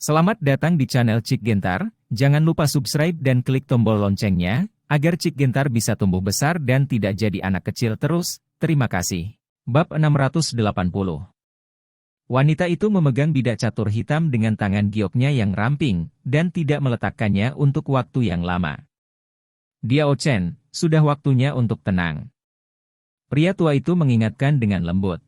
Selamat datang di channel Cik Gentar, jangan lupa subscribe dan klik tombol loncengnya, agar Cik Gentar bisa tumbuh besar dan tidak jadi anak kecil terus, terima kasih. Bab 680. Wanita itu memegang bidak catur hitam dengan tangan gioknya yang ramping, dan tidak meletakkannya untuk waktu yang lama. Diao Chen, sudah waktunya untuk tenang. Pria tua itu mengingatkan dengan lembut.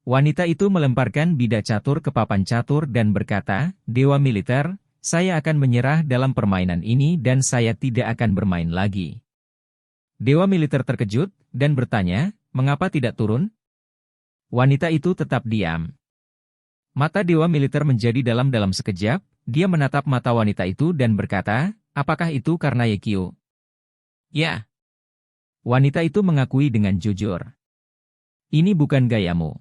Wanita itu melemparkan bidak catur ke papan catur dan berkata, "Dewa militer, saya akan menyerah dalam permainan ini dan saya tidak akan bermain lagi." Dewa militer terkejut, dan bertanya, "Mengapa tidak turun?" Wanita itu tetap diam. Mata dewa militer menjadi dalam-dalam sekejap, dia menatap mata wanita itu dan berkata, "Apakah itu karena Yekio?" "Ya." Wanita itu mengakui dengan jujur. "Ini bukan gayamu.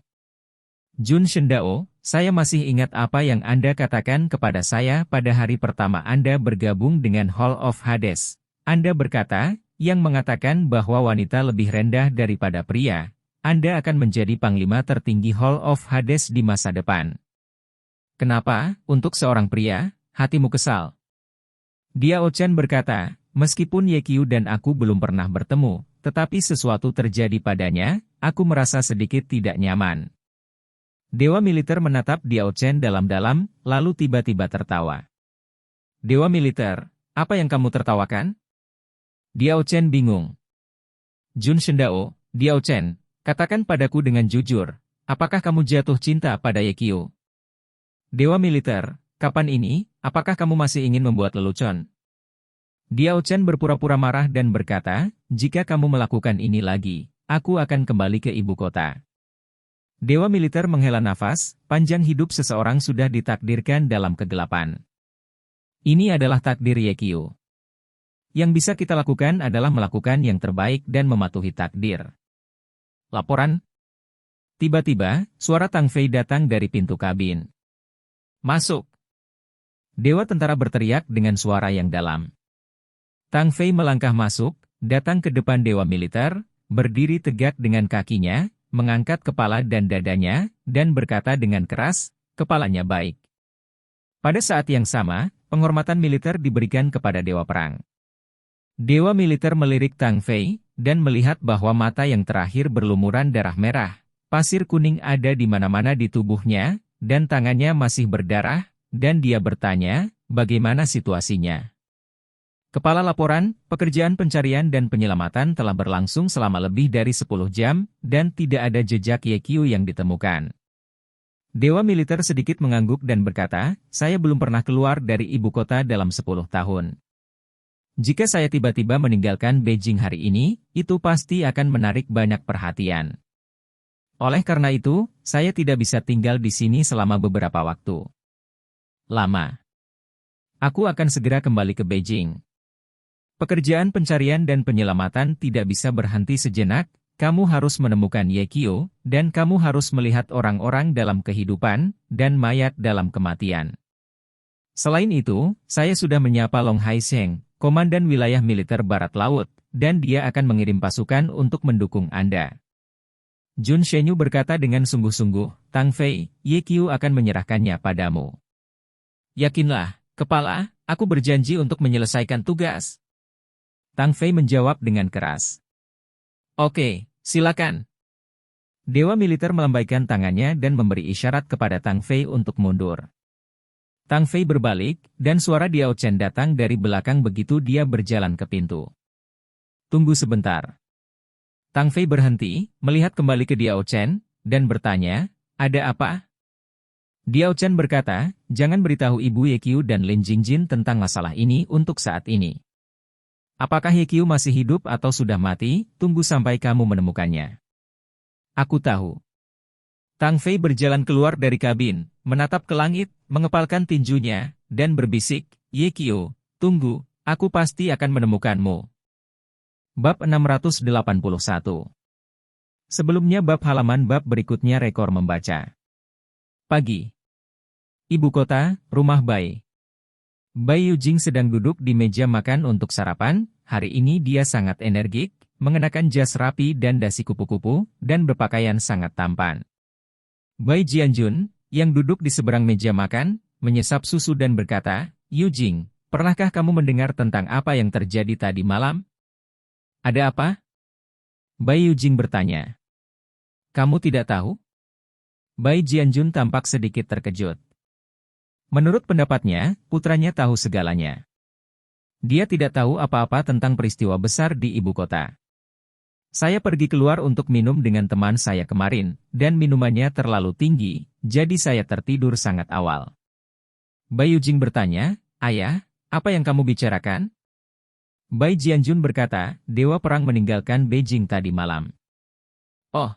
Jun Shendao, saya masih ingat apa yang Anda katakan kepada saya pada hari pertama Anda bergabung dengan Hall of Hades. Anda berkata, yang mengatakan bahwa wanita lebih rendah daripada pria. Anda akan menjadi panglima tertinggi Hall of Hades di masa depan. Kenapa, untuk seorang pria, hatimu kesal?" Diao Chen berkata, "Meskipun Yekio dan aku belum pernah bertemu, tetapi sesuatu terjadi padanya, aku merasa sedikit tidak nyaman." Dewa militer menatap Diao Chen dalam-dalam, lalu tiba-tiba tertawa. "Dewa militer, apa yang kamu tertawakan?" Diao Chen bingung. "Jun Shendao, Diao Chen, katakan padaku dengan jujur, apakah kamu jatuh cinta pada Yekio?" "Dewa militer, kapan ini, apakah kamu masih ingin membuat lelucon?" Diao Chen berpura-pura marah dan berkata, "Jika kamu melakukan ini lagi, aku akan kembali ke ibu kota." Dewa militer menghela nafas, panjang hidup seseorang sudah ditakdirkan dalam kegelapan. Ini adalah takdir Yekio. Yang bisa kita lakukan adalah melakukan yang terbaik dan mematuhi takdir. Laporan. Tiba-tiba, suara Tang Fei datang dari pintu kabin. "Masuk!" Dewa tentara berteriak dengan suara yang dalam. Tang Fei melangkah masuk, datang ke depan dewa militer, berdiri tegak dengan kakinya, mengangkat kepala dan dadanya, dan berkata dengan keras, "Kepalanya baik." Pada saat yang sama, penghormatan militer diberikan kepada dewa perang. Dewa militer melirik Tang Fei, dan melihat bahwa mata yang terakhir berlumuran darah merah. Pasir kuning ada di mana-mana di tubuhnya, dan tangannya masih berdarah, dan dia bertanya, "Bagaimana situasinya?" Kepala laporan, pekerjaan pencarian dan penyelamatan telah berlangsung selama lebih dari 10 jam, dan tidak ada jejak Yekio yang ditemukan. Dewa militer sedikit mengangguk dan berkata, "Saya belum pernah keluar dari ibu kota dalam 10 tahun. Jika saya tiba-tiba meninggalkan Beijing hari ini, itu pasti akan menarik banyak perhatian. Oleh karena itu, saya tidak bisa tinggal di sini selama beberapa waktu lama. Aku akan segera kembali ke Beijing. Pekerjaan pencarian dan penyelamatan tidak bisa berhenti sejenak, kamu harus menemukan Yekio, dan kamu harus melihat orang-orang dalam kehidupan, dan mayat dalam kematian. Selain itu, saya sudah menyapa Long Haisheng, Komandan Wilayah Militer Barat Laut, dan dia akan mengirim pasukan untuk mendukung Anda." Jun Shenyu berkata dengan sungguh-sungguh, "Tang Fei, Yekio akan menyerahkannya padamu." "Yakinlah, Kepala, aku berjanji untuk menyelesaikan tugas." Tang Fei menjawab dengan keras. "Oke, silakan." Dewa militer melambaikan tangannya dan memberi isyarat kepada Tang Fei untuk mundur. Tang Fei berbalik, dan suara Diao Chen datang dari belakang begitu dia berjalan ke pintu. "Tunggu sebentar." Tang Fei berhenti, melihat kembali ke Diao Chen, dan bertanya, "Ada apa?" Diao Chen berkata, "Jangan beritahu Ibu Yekio dan Lin Jingjin tentang masalah ini untuk saat ini. Apakah Yekio masih hidup atau sudah mati, tunggu sampai kamu menemukannya." "Aku tahu." Tang Fei berjalan keluar dari kabin, menatap ke langit, mengepalkan tinjunya, dan berbisik, "Yekio, tunggu, aku pasti akan menemukanmu." Bab 681. Sebelumnya bab halaman bab berikutnya rekor membaca. Pagi. Ibu kota, rumah Bai. Bai Yujing sedang duduk di meja makan untuk sarapan. Hari ini dia sangat energik, mengenakan jas rapi dan dasi kupu-kupu, dan berpakaian sangat tampan. Bai Jianjun, yang duduk di seberang meja makan, menyesap susu dan berkata, Yujing, pernahkah kamu mendengar tentang apa yang terjadi tadi malam? Ada apa? Bai Yujing bertanya. Kamu tidak tahu? Bai Jianjun tampak sedikit terkejut. Menurut pendapatnya, putranya tahu segalanya. Dia tidak tahu apa-apa tentang peristiwa besar di ibu kota. Saya pergi keluar untuk minum dengan teman saya kemarin, dan minumannya terlalu tinggi, jadi saya tertidur sangat awal. Bai Yujing bertanya, Ayah, apa yang kamu bicarakan? Bai Jianjun berkata, Dewa Perang meninggalkan Beijing tadi malam. Oh.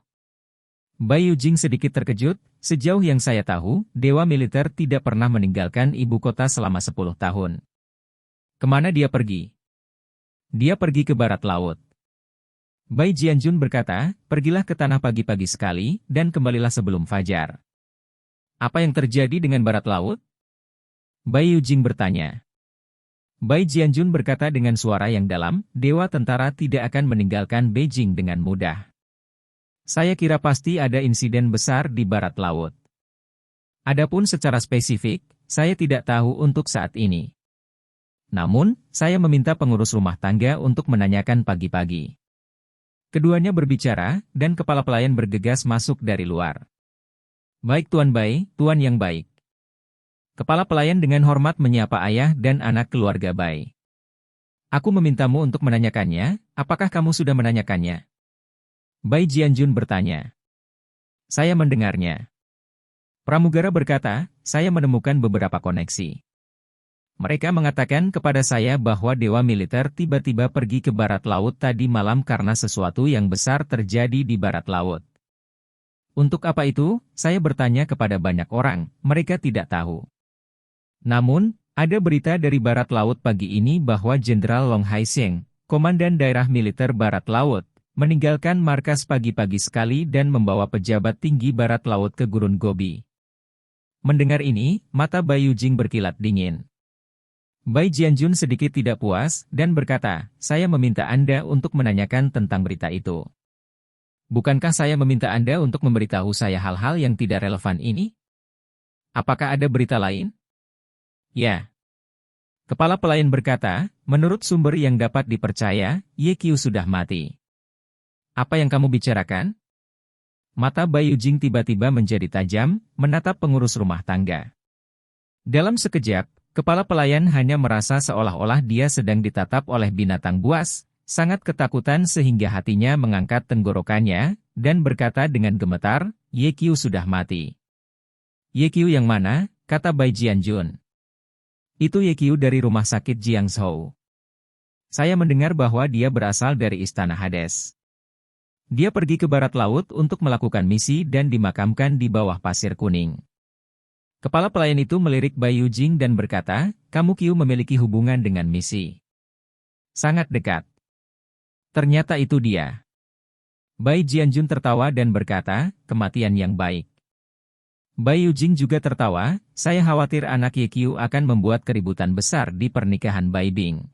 Bai Yujing sedikit terkejut, sejauh yang saya tahu, Dewa Militer tidak pernah meninggalkan ibu kota selama 10 tahun. Kemana dia pergi? Dia pergi ke barat laut. Bai Jianjun berkata, pergilah ke tanah pagi-pagi sekali, dan kembalilah sebelum fajar. Apa yang terjadi dengan barat laut? Bai Yujing bertanya. Bai Jianjun berkata dengan suara yang dalam, Dewa Tentara tidak akan meninggalkan Beijing dengan mudah. Saya kira pasti ada insiden besar di barat laut. Adapun secara spesifik, saya tidak tahu untuk saat ini. Namun, saya meminta pengurus rumah tangga untuk menanyakan pagi-pagi. Keduanya berbicara, dan kepala pelayan bergegas masuk dari luar. Baik Tuan Bai, Tuan yang baik. Kepala pelayan dengan hormat menyapa ayah dan anak keluarga Bai. Aku memintamu untuk menanyakannya, apakah kamu sudah menanyakannya? Bai Jianjun bertanya. Saya mendengarnya. Pramugara berkata, saya menemukan beberapa koneksi. Mereka mengatakan kepada saya bahwa Dewa Militer tiba-tiba pergi ke barat laut tadi malam karena sesuatu yang besar terjadi di barat laut. Untuk apa itu, saya bertanya kepada banyak orang, mereka tidak tahu. Namun, ada berita dari barat laut pagi ini bahwa Jenderal Long Haisheng, Komandan Daerah Militer Barat Laut, meninggalkan markas pagi-pagi sekali dan membawa pejabat tinggi barat laut ke Gurun Gobi. Mendengar ini, mata Bai Yujing berkilat dingin. Bai Jianjun sedikit tidak puas, dan berkata, saya meminta Anda untuk menanyakan tentang berita itu. Bukankah saya meminta Anda untuk memberitahu saya hal-hal yang tidak relevan ini? Apakah ada berita lain? Ya. Kepala pelayan berkata, menurut sumber yang dapat dipercaya, Ye Qiu sudah mati. Apa yang kamu bicarakan? Mata Bai Yujing tiba-tiba menjadi tajam, menatap pengurus rumah tangga. Dalam sekejap, kepala pelayan hanya merasa seolah-olah dia sedang ditatap oleh binatang buas, sangat ketakutan sehingga hatinya mengangkat tenggorokannya, dan berkata dengan gemetar, Ye Qiu sudah mati. Ye Qiu yang mana? Kata Bai Jianjun. Itu Ye Qiu dari rumah sakit Jiangzhou. Saya mendengar bahwa dia berasal dari Istana Hades. Dia pergi ke barat laut untuk melakukan misi dan dimakamkan di bawah pasir kuning. Kepala pelayan itu melirik Bai Yujing dan berkata, kamu Qiu memiliki hubungan dengan misi. Sangat dekat. Ternyata itu dia. Bai Jianjun tertawa dan berkata, kematian yang baik. Bai Yujing juga tertawa, saya khawatir anak Ye Qiu akan membuat keributan besar di pernikahan Bai Bing.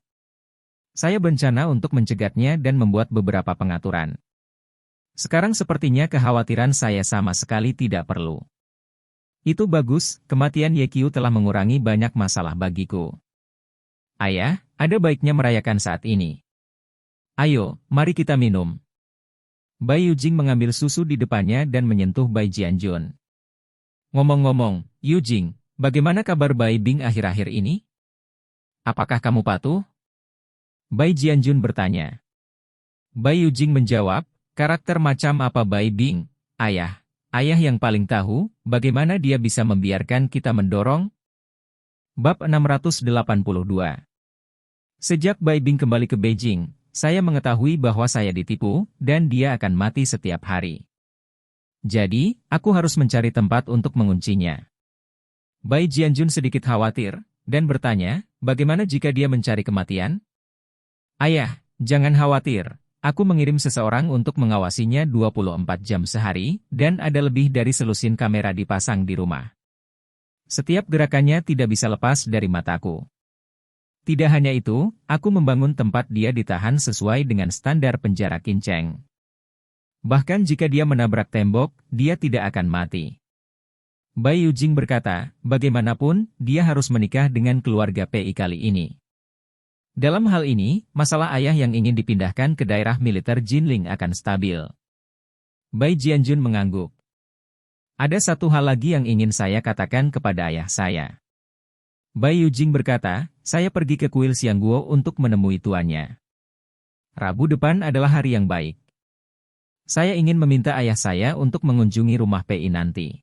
Saya berencana untuk mencegahnya dan membuat beberapa pengaturan. Sekarang sepertinya kekhawatiran saya sama sekali tidak perlu. Itu bagus, kematian Ye Qiu telah mengurangi banyak masalah bagiku. Ayah, ada baiknya merayakan saat ini. Ayo, mari kita minum. Bai Yujing mengambil susu di depannya dan menyentuh Bai Jianjun. Ngomong-ngomong, Yujing, bagaimana kabar Bai Bing akhir-akhir ini? Apakah kamu patuh? Bai Jianjun bertanya. Bai Yujing menjawab, karakter macam apa Bai Bing, ayah? Ayah yang paling tahu, bagaimana dia bisa membiarkan kita mendorong? Bab 682. Sejak Bai Bing kembali ke Beijing, saya mengetahui bahwa saya ditipu, dan dia akan mati setiap hari. Jadi, aku harus mencari tempat untuk menguncinya. Bai Jianjun sedikit khawatir, dan bertanya, bagaimana jika dia mencari kematian? Ayah, jangan khawatir. Aku mengirim seseorang untuk mengawasinya 24 jam sehari, dan ada lebih dari selusin kamera dipasang di rumah. Setiap gerakannya tidak bisa lepas dari mataku. Tidak hanya itu, aku membangun tempat dia ditahan sesuai dengan standar penjara kinceng. Bahkan jika dia menabrak tembok, dia tidak akan mati. Bai Yujing berkata, bagaimanapun, dia harus menikah dengan keluarga PI kali ini. Dalam hal ini, masalah ayah yang ingin dipindahkan ke daerah militer Jinling akan stabil. Bai Jianjun mengangguk. Ada satu hal lagi yang ingin saya katakan kepada ayah saya. Bai Yujing berkata, saya pergi ke kuil Xiangguo untuk menemui tuannya. Rabu depan adalah hari yang baik. Saya ingin meminta ayah saya untuk mengunjungi rumah PI nanti.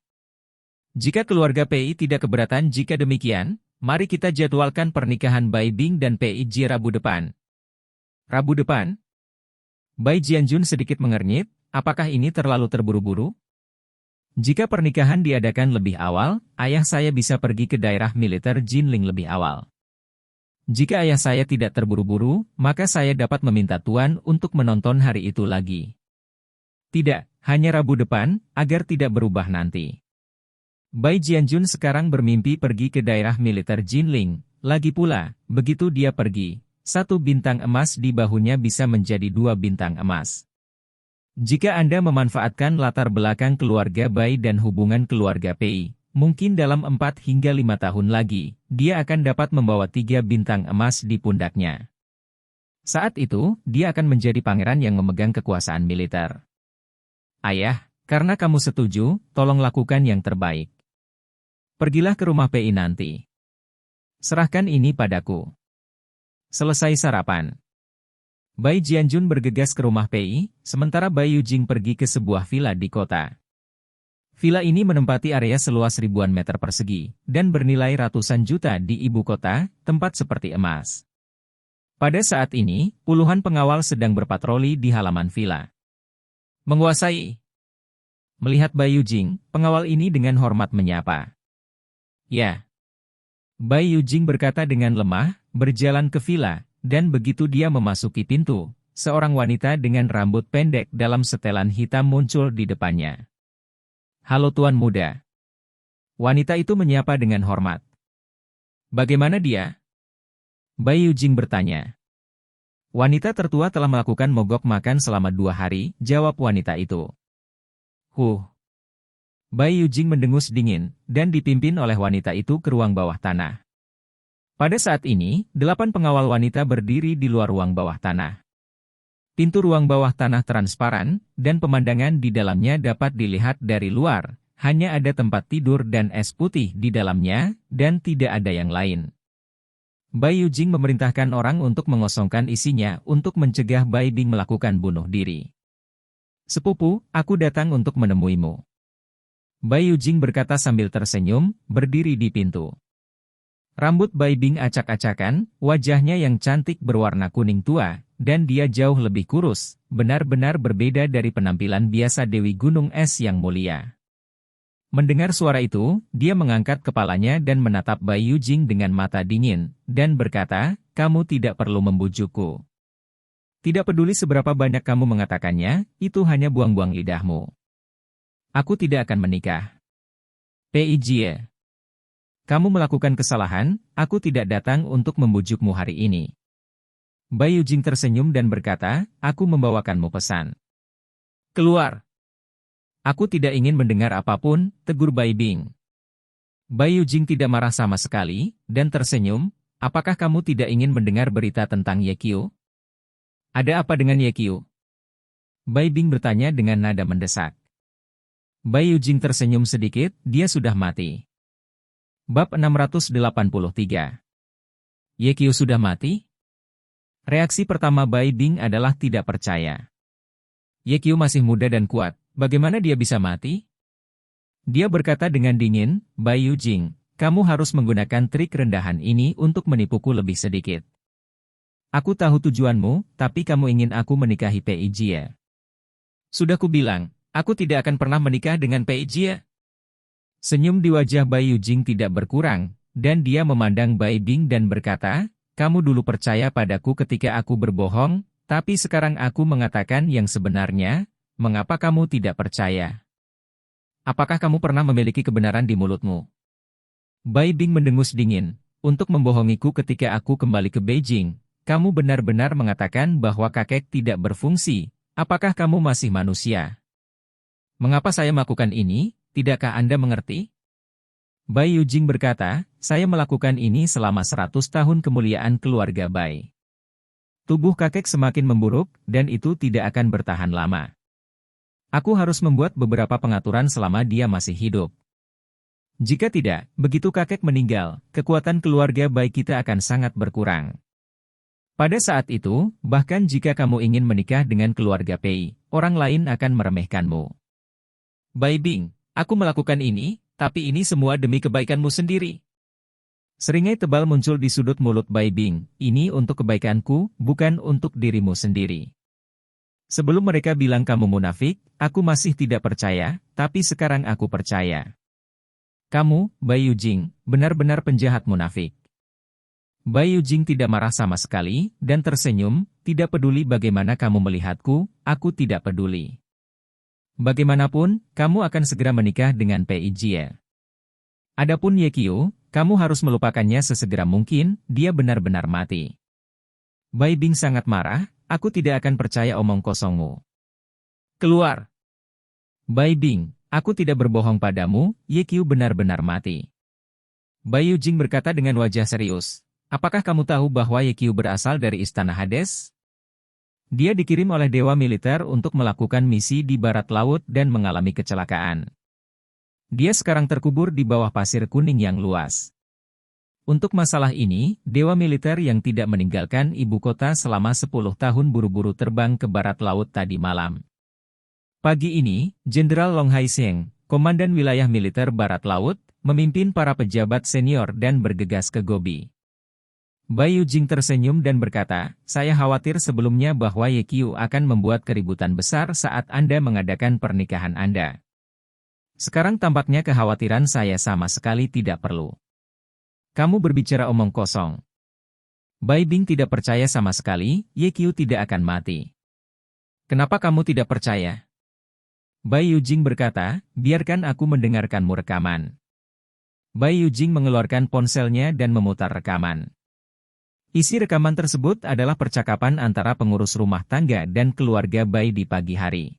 Jika keluarga PI tidak keberatan jika demikian, mari kita jadwalkan pernikahan Bai Bing dan PI Ji Rabu depan. Rabu depan? Bai Jianjun sedikit mengernyit, apakah ini terlalu terburu-buru? Jika pernikahan diadakan lebih awal, ayah saya bisa pergi ke daerah militer Jinling lebih awal. Jika ayah saya tidak terburu-buru, maka saya dapat meminta tuan untuk menonton hari itu lagi. Tidak, hanya Rabu depan, agar tidak berubah nanti. Bai Jianjun sekarang bermimpi pergi ke daerah militer Jinling. Lagi pula, begitu dia pergi, 1 bintang emas di bahunya bisa menjadi 2 bintang emas. Jika Anda memanfaatkan latar belakang keluarga Bai dan hubungan keluarga PI, mungkin dalam 4 hingga 5 tahun lagi, dia akan dapat membawa 3 bintang emas di pundaknya. Saat itu, dia akan menjadi pangeran yang memegang kekuasaan militer. Ayah, karena kamu setuju, tolong lakukan yang terbaik. Pergilah ke rumah PI nanti. Serahkan ini padaku. Selesai sarapan. Bai Jianjun bergegas ke rumah PI, sementara Bai Yujing pergi ke sebuah villa di kota. Villa ini menempati area seluas ribuan meter persegi, dan bernilai ratusan juta di ibu kota, tempat seperti emas. Pada saat ini, puluhan pengawal sedang berpatroli di halaman villa. Menguasai. Melihat Bai Yujing, pengawal ini dengan hormat menyapa. Ya. Bai Yujing berkata dengan lemah, berjalan ke villa. Dan begitu dia memasuki pintu, seorang wanita dengan rambut pendek dalam setelan hitam muncul di depannya. Halo tuan muda. Wanita itu menyapa dengan hormat. Bagaimana dia? Bai Yujing bertanya. Wanita tertua telah melakukan mogok makan selama 2 hari, jawab wanita itu. Bai Yujing mendengus dingin, dan dipimpin oleh wanita itu ke ruang bawah tanah. Pada saat ini, 8 pengawal wanita berdiri di luar ruang bawah tanah. Pintu ruang bawah tanah transparan, dan pemandangan di dalamnya dapat dilihat dari luar. Hanya ada tempat tidur dan es putih di dalamnya, dan tidak ada yang lain. Bai Yujing memerintahkan orang untuk mengosongkan isinya untuk mencegah Bai Bing melakukan bunuh diri. Sepupu, aku datang untuk menemuimu. Bai Yujing berkata sambil tersenyum, berdiri di pintu. Rambut Bai Bing acak-acakan, wajahnya yang cantik berwarna kuning tua, dan dia jauh lebih kurus, benar-benar berbeda dari penampilan biasa Dewi Gunung Es yang mulia. Mendengar suara itu, dia mengangkat kepalanya dan menatap Bai Yujing dengan mata dingin, dan berkata, kamu tidak perlu membujukku. Tidak peduli seberapa banyak kamu mengatakannya, itu hanya buang-buang lidahmu. Aku tidak akan menikah. Pei Jie. Kamu melakukan kesalahan, aku tidak datang untuk membujukmu hari ini. Bai Yujing tersenyum dan berkata, aku membawakanmu pesan. Keluar. Aku tidak ingin mendengar apapun, tegur Bai Bing. Bai Yujing tidak marah sama sekali, dan tersenyum, apakah kamu tidak ingin mendengar berita tentang Ye Qiu? Ada apa dengan Ye Qiu? Bai Bing bertanya dengan nada mendesak. Bai Yujing tersenyum sedikit, dia sudah mati. Bab 683. Ye Qiu sudah mati? Reaksi pertama Bai Bing adalah tidak percaya. Ye Qiu masih muda dan kuat, bagaimana dia bisa mati? Dia berkata dengan dingin, Bai Yujing, kamu harus menggunakan trik rendahan ini untuk menipuku lebih sedikit. Aku tahu tujuanmu, tapi kamu ingin aku menikahi Pei Jie. Sudah kubilang, aku tidak akan pernah menikah dengan Pei Jie. Senyum di wajah Bai Yujing tidak berkurang, dan dia memandang Bai Bing dan berkata, kamu dulu percaya padaku ketika aku berbohong, tapi sekarang aku mengatakan yang sebenarnya, mengapa kamu tidak percaya? Apakah kamu pernah memiliki kebenaran di mulutmu? Bai Bing mendengus dingin, untuk membohongiku ketika aku kembali ke Beijing, kamu benar-benar mengatakan bahwa kakek tidak berfungsi, apakah kamu masih manusia? Mengapa saya melakukan ini? Tidakkah Anda mengerti? Bai Yujing berkata, saya melakukan ini selama 100 tahun kemuliaan keluarga Bai. Tubuh kakek semakin memburuk, dan itu tidak akan bertahan lama. Aku harus membuat beberapa pengaturan selama dia masih hidup. Jika tidak, begitu kakek meninggal, kekuatan keluarga Bai kita akan sangat berkurang. Pada saat itu, bahkan jika kamu ingin menikah dengan keluarga Pei, orang lain akan meremehkanmu. Bai Bing, aku melakukan ini, tapi ini semua demi kebaikanmu sendiri. Seringai tebal muncul di sudut mulut Bai Bing, ini untuk kebaikanku, bukan untuk dirimu sendiri. Sebelum mereka bilang kamu munafik, aku masih tidak percaya, tapi sekarang aku percaya. Kamu, Bai Yujing, benar-benar penjahat munafik. Bai Yujing tidak marah sama sekali, dan tersenyum, tidak peduli bagaimana kamu melihatku, aku tidak peduli. Bagaimanapun, kamu akan segera menikah dengan Pei Jie. Adapun Ye Qiu, kamu harus melupakannya sesegera mungkin, dia benar-benar mati. Bai Bing sangat marah, aku tidak akan percaya omong kosongmu. Keluar! Bai Bing, aku tidak berbohong padamu, Ye Qiu benar-benar mati. Bai Yujing berkata dengan wajah serius, apakah kamu tahu bahwa Ye Qiu berasal dari Istana Hades? Dia dikirim oleh dewa militer untuk melakukan misi di barat laut dan mengalami kecelakaan. Dia sekarang terkubur di bawah pasir kuning yang luas. Untuk masalah ini, dewa militer yang tidak meninggalkan ibu kota selama 10 tahun buru-buru terbang ke barat laut tadi malam. Pagi ini, Jenderal Long Haisheng, Komandan Wilayah Militer Barat Laut, memimpin para pejabat senior dan bergegas ke Gobi. Bai Yujing tersenyum dan berkata, saya khawatir sebelumnya bahwa Ye Qiu akan membuat keributan besar saat Anda mengadakan pernikahan Anda. Sekarang tampaknya kekhawatiran saya sama sekali tidak perlu. Kamu berbicara omong kosong. Bai Bing tidak percaya sama sekali, Ye Qiu tidak akan mati. Kenapa kamu tidak percaya? Bai Yujing berkata, biarkan aku mendengarkanmu rekaman. Bai Yujing mengeluarkan ponselnya dan memutar rekaman. Isi rekaman tersebut adalah percakapan antara pengurus rumah tangga dan keluarga Bai di pagi hari.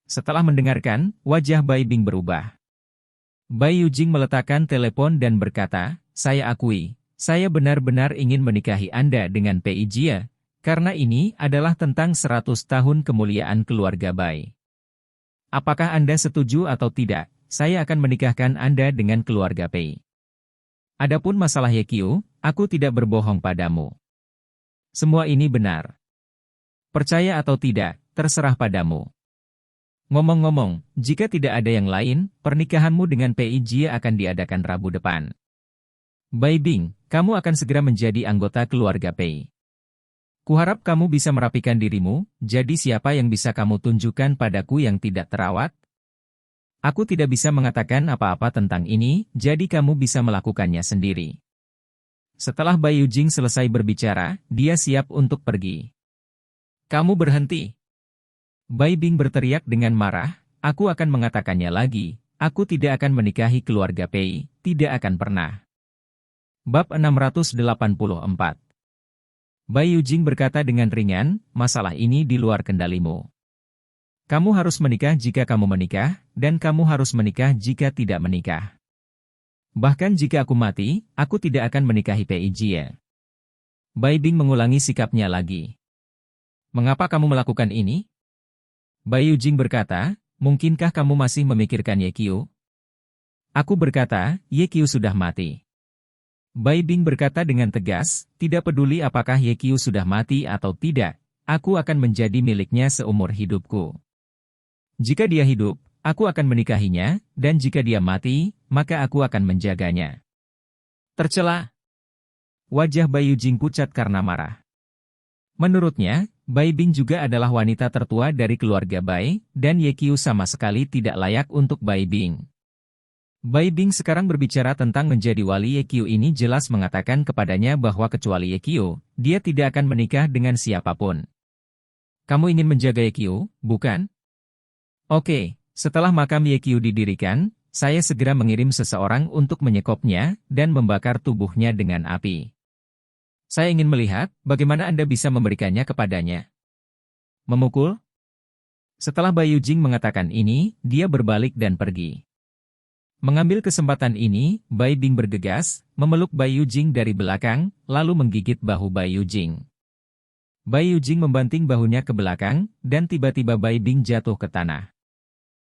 Setelah mendengarkan, wajah Bai Bing berubah. Bai Yujing meletakkan telepon dan berkata, saya akui, saya benar-benar ingin menikahi Anda dengan Pei Jie, karena ini adalah tentang 100 tahun kemuliaan keluarga Bai. Apakah Anda setuju atau tidak, saya akan menikahkan Anda dengan keluarga Pei. Adapun masalah Ye Qiu, aku tidak berbohong padamu. Semua ini benar. Percaya atau tidak, terserah padamu. Ngomong-ngomong, jika tidak ada yang lain, pernikahanmu dengan Pei Jie akan diadakan Rabu depan. Bai Bing, kamu akan segera menjadi anggota keluarga Pei. Kuharap kamu bisa merapikan dirimu, jadi siapa yang bisa kamu tunjukkan padaku yang tidak terawat? Aku tidak bisa mengatakan apa-apa tentang ini, jadi kamu bisa melakukannya sendiri. Setelah Bai Yujing selesai berbicara, dia siap untuk pergi. Kamu berhenti. Bai Bing berteriak dengan marah, aku akan mengatakannya lagi, aku tidak akan menikahi keluarga Pei, tidak akan pernah. Bab 684. Bai Yujing berkata dengan ringan, masalah ini di luar kendalimu. Kamu harus menikah jika kamu menikah, dan kamu harus menikah jika tidak menikah. Bahkan jika aku mati, aku tidak akan menikahi Pei Jie. Bai Bing mengulangi sikapnya lagi. Mengapa kamu melakukan ini? Bai Yujing berkata, mungkinkah kamu masih memikirkan Ye Qiu? Aku berkata, Ye Qiu sudah mati. Bai Bing berkata dengan tegas, tidak peduli apakah Ye Qiu sudah mati atau tidak, aku akan menjadi miliknya seumur hidupku. Jika dia hidup, aku akan menikahinya, dan jika dia mati, maka aku akan menjaganya. Tercela. Wajah Bai Yujing pucat karena marah. Menurutnya, Bai Bing juga adalah wanita tertua dari keluarga Bai, dan Ye Qiu sama sekali tidak layak untuk Bai Bing. Bai Bing sekarang berbicara tentang menjadi wali Ye Qiu ini jelas mengatakan kepadanya bahwa kecuali Ye Qiu, dia tidak akan menikah dengan siapapun. Kamu ingin menjaga Ye Qiu, bukan? Oke, setelah makam Ye Qiu didirikan, saya segera mengirim seseorang untuk menyekopnya dan membakar tubuhnya dengan api. Saya ingin melihat bagaimana Anda bisa memberikannya kepadanya. Memukul? Setelah Bai Yujing mengatakan ini, dia berbalik dan pergi. Mengambil kesempatan ini, Bai Bing bergegas, memeluk Bai Yujing dari belakang, lalu menggigit bahu Bai Yujing. Bai Yujing membanting bahunya ke belakang, dan tiba-tiba Bai Bing jatuh ke tanah.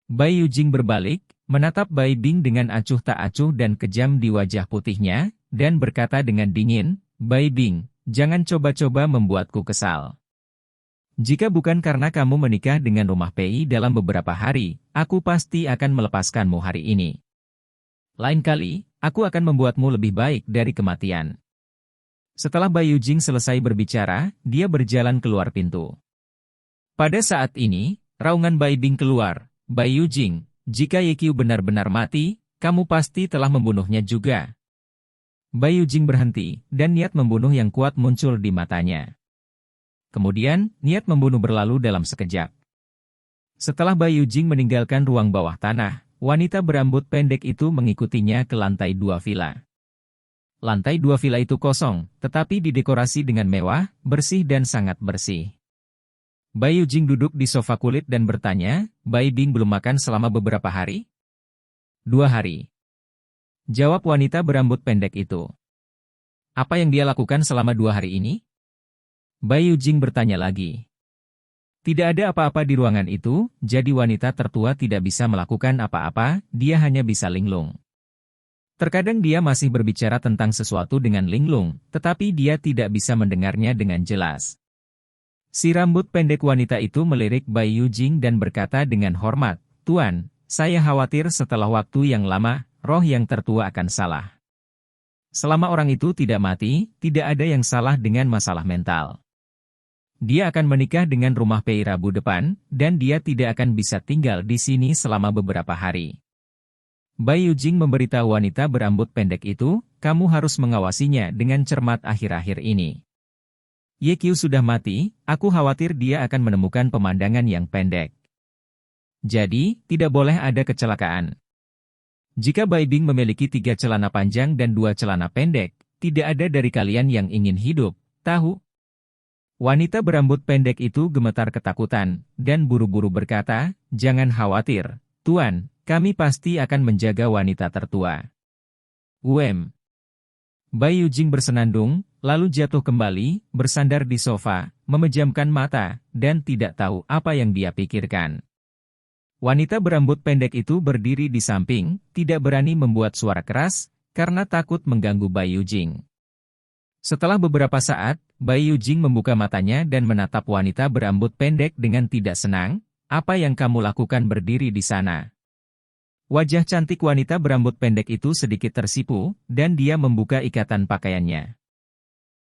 Bai Yujing berbalik, menatap Bai Bing dengan acuh tak acuh dan kejam di wajah putihnya, dan berkata dengan dingin, "Bai Bing, jangan coba-coba membuatku kesal. Jika bukan karena kamu menikah dengan Rumah Pei dalam beberapa hari, aku pasti akan melepaskanmu hari ini. Lain kali, aku akan membuatmu lebih baik dari kematian." Setelah Bai Yujing selesai berbicara, dia berjalan keluar pintu. Pada saat ini, raungan Bai Bing keluar. "Bai Yujing, jika Ye Qiu benar-benar mati, kamu pasti telah membunuhnya juga." Bai Yujing berhenti, dan niat membunuh yang kuat muncul di matanya. Kemudian, niat membunuh berlalu dalam sekejap. Setelah Bai Yujing meninggalkan ruang bawah tanah, wanita berambut pendek itu mengikutinya ke lantai 2 villa. Lantai 2 villa itu kosong, tetapi didekorasi dengan mewah, bersih dan sangat bersih. Bai Yujing duduk di sofa kulit dan bertanya, "Bai Bing belum makan selama beberapa hari?" 2 hari. Jawab wanita berambut pendek itu. "Apa yang dia lakukan selama 2 hari ini?" Bai Yujing bertanya lagi. Tidak ada apa-apa di ruangan itu, jadi wanita tertua tidak bisa melakukan apa-apa, dia hanya bisa linglung. Terkadang dia masih berbicara tentang sesuatu dengan linglung, tetapi dia tidak bisa mendengarnya dengan jelas. Si rambut pendek wanita itu melirik Bai Yujing dan berkata dengan hormat, "Tuan, saya khawatir setelah waktu yang lama, roh yang tertua akan salah. Selama orang itu tidak mati, tidak ada yang salah dengan masalah mental. Dia akan menikah dengan Rumah Pei Rabu depan, dan dia tidak akan bisa tinggal di sini selama beberapa hari." Bai Yujing memberitahu wanita berambut pendek itu, "Kamu harus mengawasinya dengan cermat akhir-akhir ini. Ye Qiu sudah mati, aku khawatir dia akan menemukan pemandangan yang pendek. Jadi, tidak boleh ada kecelakaan. Jika Bai Bing memiliki 3 celana panjang dan 2 celana pendek, tidak ada dari kalian yang ingin hidup, tahu?" Wanita berambut pendek itu gemetar ketakutan, dan buru-buru berkata, "Jangan khawatir, Tuan, kami pasti akan menjaga wanita tertua." Bai Yujing bersenandung, lalu jatuh kembali, bersandar di sofa, memejamkan mata, dan tidak tahu apa yang dia pikirkan. Wanita berambut pendek itu berdiri di samping, tidak berani membuat suara keras, karena takut mengganggu Bai Yujing. Setelah beberapa saat, Bai Yujing membuka matanya dan menatap wanita berambut pendek dengan tidak senang. "Apa yang kamu lakukan berdiri di sana?" Wajah cantik wanita berambut pendek itu sedikit tersipu, dan dia membuka ikatan pakaiannya.